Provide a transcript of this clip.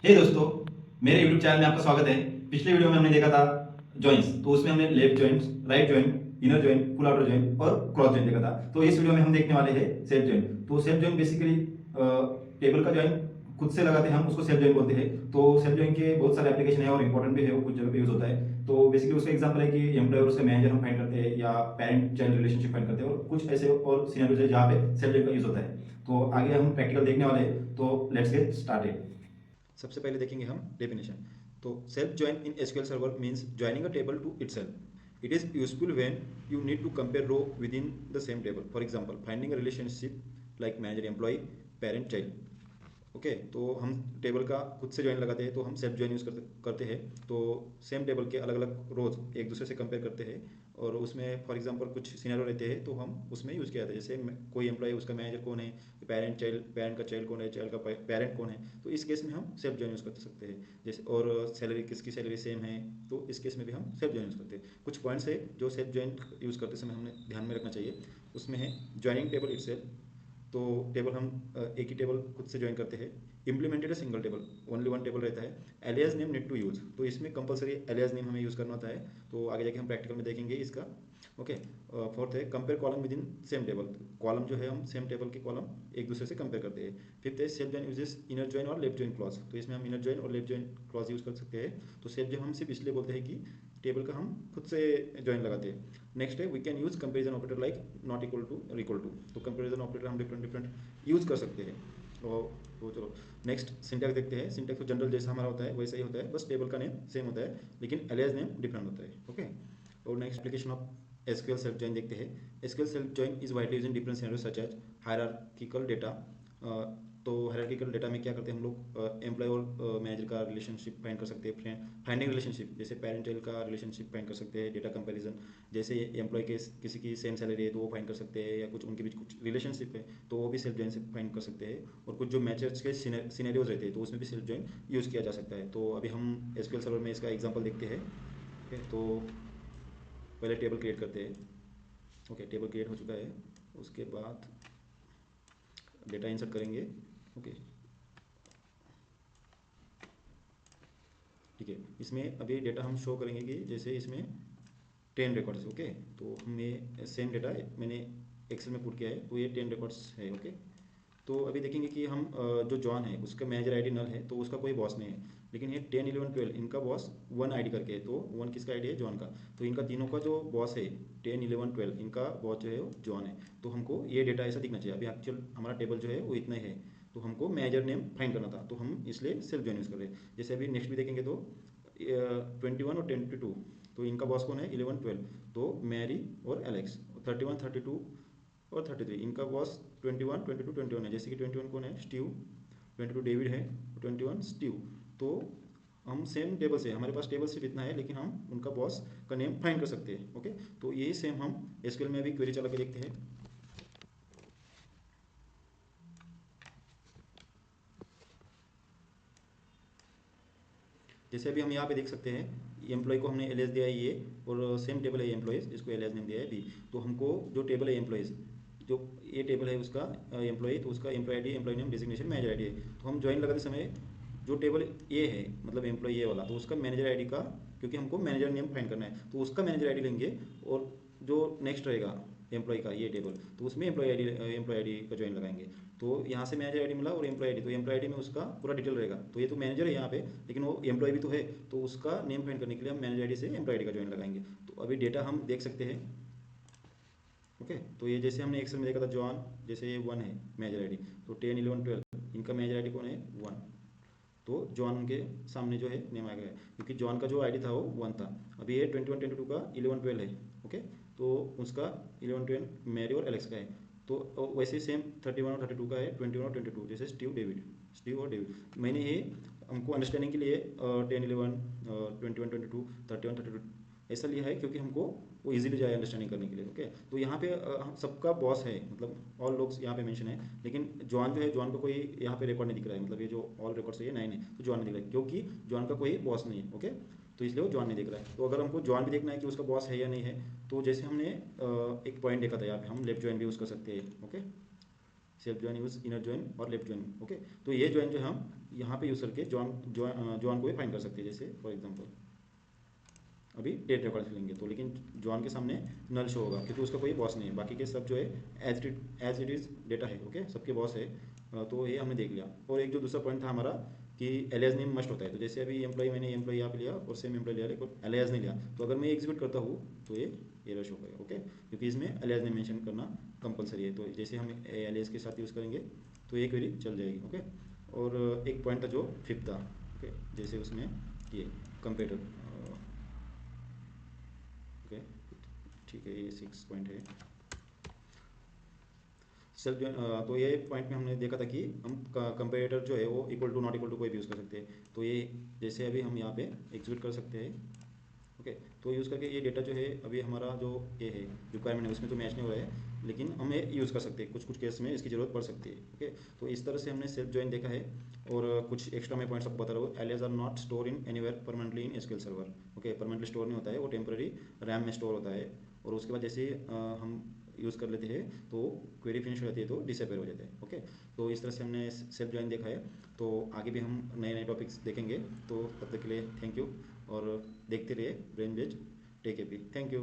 हे दोस्तों, मेरे YouTube channel में आपका स्वागत है। पिछले वीडियो में हमने देखा था जॉइंट्स, तो उसमें हमने left joints, right joint, inner joint, full outer joint और क्रॉस जॉइंट देखा था। तो इस वीडियो में हम देखने वाले हैं सेल्फ जॉइंट। तो सेल्फ जॉइंट बेसिकली टेबल का जॉइंट खुद से लगाते हैं, हम उसको सेल्फ जॉइंट बोलते हैं। तो सेल्फ जॉइंट के बहुत सारे एप्लीकेशन है और इंपॉर्टेंट भी है, वो कुछ जगह पे यूज होता है। तो बेसिकली उसका एग्जांपल है कि एम्प्लॉय और उसका मैनेजर हम फाइंड करते हैं, या पेरेंट चाइल्ड रिलेशनशिप फाइंड करते हैं, और कुछ ऐसे और सिनेरियोज है जहाँ पे सेल्फ जॉइंट का यूज होता है। तो आगे हम प्रैक्टिकल देखने वाले हैं, तो लेट्स गेट स्टार्टेड। सबसे पहले देखेंगे हम डेफिनेशन। तो self join in SQL server means joining a table to itself. It is useful when you need to compare row within the same table, for example finding a relationship like manager employee parent child. Okay, तो हम table का खुद से join लगाते हैं तो हम self join use करते हैं। तो सेम टेबल के अलग अलग रोज एक दूसरे से कंपेयर करते हैं, और उसमें फॉर एग्जांपल कुछ सिनेरियो रहते हैं तो हम उसमें यूज़ किया जाता है। जैसे कोई एम्प्लॉय, उसका मैनेजर कौन है, पेरेंट का चाइल्ड कौन है, चाइल्ड का पेरेंट कौन है, तो इस केस में हम सेल्फ ज्वाइन यूज़ कर सकते हैं। जैसे और सैलरी, किसकी सैलरी सेम है, तो इस केस में भी हम सेल्फ ज्वाइन यूज़ करते हैं। कुछ पॉइंट्स है जो सेल्फ ज्वाइन यूज़ करते समय हमने ध्यान में रखना चाहिए। उसमें है ज्वाइनिंग टेबल इटसेल्फ। तो टेबल हम एक ही टेबल खुद से ज्वाइन करते हैं। Implemented a single table, only one table रहता है। Alias name need to use, तो इसमें कंपलसरी एलियास नेम हमें यूज़ करना होता है। तो आगे जाके हम प्रैक्टिकल में देखेंगे इसका। ओके, फोर्थ है compare column with in same table. Column जो है हम सेम टेबल के कॉलम एक दूसरे से कंपेयर करते हैं। फिफ्थ है self join uses inner join और लेफ्ट ज्वाइन क्लॉज, तो इसमें हम इनर ज्वाइन और लेफ्ट ज्वाइन क्लॉज यूज़ कर सकते हैं। तो सेल्फ ज्वाइन हम सिर्फ इसलिए बोलते हैं कि टेबल का हम खुद से ज्वाइन लगाते हैं। नेक्स्ट है we can use comparison operator like not equal to और इक्वल टू। तो कंपेरिजन ऑपरेटर हम डिफरेंट डिफरेंट यूज कर सकते हैं। और तो चलो नेक्स्ट सिंटैक्स देखते हैं। सिंटैक्स तो जनरल जैसा हमारा होता है वैसा ही होता है, बस टेबल का नेम सेम होता है लेकिन एलियास नेम डिफरेंट होता है। ओके, और next application of SQL self join देखते हैं। SQL self join is widely used in different scenarios such as hierarchical data. तो हायरार्किकल डेटा में क्या करते हैं हम लोग, एम्प्लॉय और मैनेजर का रिलेशनशिप फाइंड कर सकते हैं। फाइंडिंग रिलेशनशिप, जैसे पेरेंट चाइल्ड का रिलेशनशिप फाइंड कर सकते हैं। डेटा कंपैरिजन, जैसे एम्प्लॉय के किसी की सेम सैलरी है तो वो फाइंड कर सकते हैं, या कुछ उनके बीच कुछ रिलेशनशिप है तो वो भी सेल्फ जॉइन से फाइंड कर सकते हैं। और कुछ जो मैचेस के सिनेरियोज रहते हैं तो उसमें भी सेल्फ जॉइन यूज़ किया जा सकता है। तो अभी हम एसक्यूएल सर्वर में इसका एग्जाम्पल देखते हैं। ओके, तो पहले टेबल क्रिएट करते हैं। ओके, टेबल क्रिएट हो चुका है। उसके बाद डेटा इंसर्ट करेंगे। ओके, ठीक है, इसमें अभी डेटा हम शो करेंगे कि जैसे इसमें 10 रिकॉर्ड्स। ओके, तो हमें सेम डेटा मैंने एक्सेल में पुट किया है, तो ये 10 रिकॉर्ड्स है। ओके, तो अभी देखेंगे कि हम जो जॉन है उसका मैनेजर आईडी नल है तो उसका कोई बॉस नहीं है, लेकिन ये 10, 11, 12 इनका बॉस वन आईडी करके है। तो वन किसका आईडी है, जॉन का। तो इनका तीनों का जो बॉस है 10, 11, 12 इनका बॉस जो है वो जॉन है। तो हमको ये डेटा ऐसा दिखना चाहिए। अभी एक्चुअल हमारा टेबल जो है वो इतना ही है, तो हमको मैनेजर नेम फाइंड करना था, तो हम इसलिए सेल्फ जॉइन यूज़ कर रहे हैं। जैसे अभी नेक्स्ट भी देखेंगे तो 21 और 22, तो इनका बॉस कौन है, 11, 12, तो मैरी और एलेक्स। 31, 32 और 33 इनका बॉस 21, 22, 21 है। जैसे कि 21 कौन है, स्टीव, 22 डेविड है, 21 स्टीव। तो हम सेम टेबल से, हमारे पास टेबल सिर्फ इतना है लेकिन हम उनका बॉस का नेम फाइंड कर सकते हैं। ओके, तो यही सेम हम एसक्यूएल में भी क्वेरी चला के देखते हैं। जैसे अभी हम यहाँ पे देख सकते हैं एम्प्लॉय को हमने एलियास दिया है ये, और सेम टेबल है एम्प्लॉयज़, इसको एलियास नेम दिया है बी। तो हमको जो टेबल है एम्प्लॉयज़, जो ये टेबल है उसका एम्प्लॉय, तो उसका employee ID, employee name, designation, manager ID है। तो हम ज्वाइन लगाते समय जो टेबल ए है, मतलब एम्प्लॉय ए वाला, तो उसका मैनेजर आईडी का, क्योंकि हमको मैनेजर नेम फाइंड करना है तो उसका मैनेजर आईडी लेंगे। और जो नेक्स्ट रहेगा एम्प्लॉय का ये टेबल, तो उसमें एम्प्लॉय आईडी का ज्वाइन लगाएंगे। तो यहाँ से मैनेजर आईडी मिला और एम्प्लॉय आईडी, तो एम्प्लॉय आईडी में उसका पूरा डिटेल रहेगा। तो ये तो मैनेजर है यहाँ पे, लेकिन वो एम्प्लॉय भी तो है, तो उसका नेम फाइंड करने के लिए हम मैनेजर आईडी से एम्प्लॉय आईडी का ज्वाइन लगाएंगे। तो अभी डेटा हम देख सकते हैं। ओके, तो ये जैसे हमने एक्सेल में देखा था जॉन, जैसे ये 1 है मैनेजर आईडी, तो 10, 11, 12 इनका मैनेजर आईडी कौन है, 1। तो जॉन के सामने जो है नेम आ गया है, क्योंकि जॉन का जो आईडी था वो 1 था। अभी ये 21, 22 का 11, 12 है। ओके, तो उसका 11, 12 मैरी और एलेक्स का है। तो वैसे सेम 31 और 32 का है, 21 और 22, जैसे स्टीव और डेविड। मैंने ये हमको अंडरस्टैंडिंग के लिए 10, 11, 21, 22, 31, 32 ऐसा लिया है, क्योंकि हमको वो इजीली जाए अंडरस्टैंडिंग करने के लिए। ओके, तो यहाँ पे हम सबका बॉस है, मतलब ऑल लोग यहाँ पे मेंशन है, लेकिन जॉन जो है, जॉन का कोई यहाँ पे रिकॉर्ड नहीं दिख रहा है, मतलब ये जो ऑल रिकॉर्ड्स है ये 9 है, तो जॉन नहीं दिख रहा है क्योंकि जॉन का कोई बॉस नहीं है। ओके, तो इसलिए वो जॉन नहीं दिख रहा है। तो अगर हमको जॉन भी देखना है कि उसका बॉस है या नहीं है, तो जैसे हमने एक पॉइंट देखा था यहाँ पे, हम लेफ्ट जॉइन भी यूज़ कर सकते हैं। Okay, self join use inner join और लेफ्ट ज्वाइन। ओके, तो ये ज्वाइन जो है हम यहाँ पे यूज़ करके जॉन को भी फाइंड कर सकते हैं। जैसे फॉर एग्जांपल अभी डेट रिकॉर्ड लेंगे तो, लेकिन जॉन के सामने नल शो होगा क्योंकि उसका कोई बॉस नहीं है, बाकी के सब जो है एज इट इज़ डेटा है। ओके, सबके बॉस है। तो ये हमने देख लिया। और एक जो दूसरा पॉइंट था हमारा कि एलियास नेम मस्ट होता है। तो जैसे अभी एम्प्लॉय मैंने एम्प्लॉय यहाँ पे लिया और सेम एम्प्लॉय लिया, लेकिन एलियास नहीं लिया, तो अगर मैं एग्जीक्यूट करता हूँ तो ये एरर शो करेगा। ओके, क्योंकि इसमें एलियास नेम मेंशन करना कंपलसरी है। तो जैसे हम एलियास के साथ यूज़ करेंगे तो ये क्वेरी चल जाएगी। ओके, और एक पॉइंट था जो फिफ्थ था। ओके, जैसे उसमें ये कंपेटर। ओके, ठीक है, ये 6 पॉइंट है। सेल्फ तो ये पॉइंट में हमने देखा था कि हम कंपेरेटर जो है वो equal to not equal to कोई भी यूज़ कर सकते हैं। तो ये जैसे अभी हम यहाँ पे एग्जीक्यूट कर सकते हैं। ओके, तो यूज़ करके ये डेटा जो है अभी हमारा जो ये है रिक्वायरमेंट है उसमें तो मैच नहीं हो रहा है, लेकिन हम ये यूज़ कर सकते हैं। कुछ कुछ केस में इसकी ज़रूरत पड़ सकती है। ओके, तो इस तरह से हमने सेल्फ ज्वाइन देखा है। और कुछ एक्स्ट्रा मैं पॉइंट्स आपको बता रहा हूँ। Alias are not store in anywhere permanently in SQL server. Okay, permanently store नहीं होता है, वो टेम्पररी रैम में स्टोर होता है। और उसके बाद जैसे हम यूज़ कर लेते हैं तो क्वेरी फिनिश हो जाती है तो डिसअपेयर हो जाते हैं। ओके, तो इस तरह से हमने सेल्फ ज्वाइन देखा है। तो आगे भी हम नए नए टॉपिक्स देखेंगे। तो तब तक के लिए थैंक यू, और देखते रहिए brain wedge tech AP. Thank you.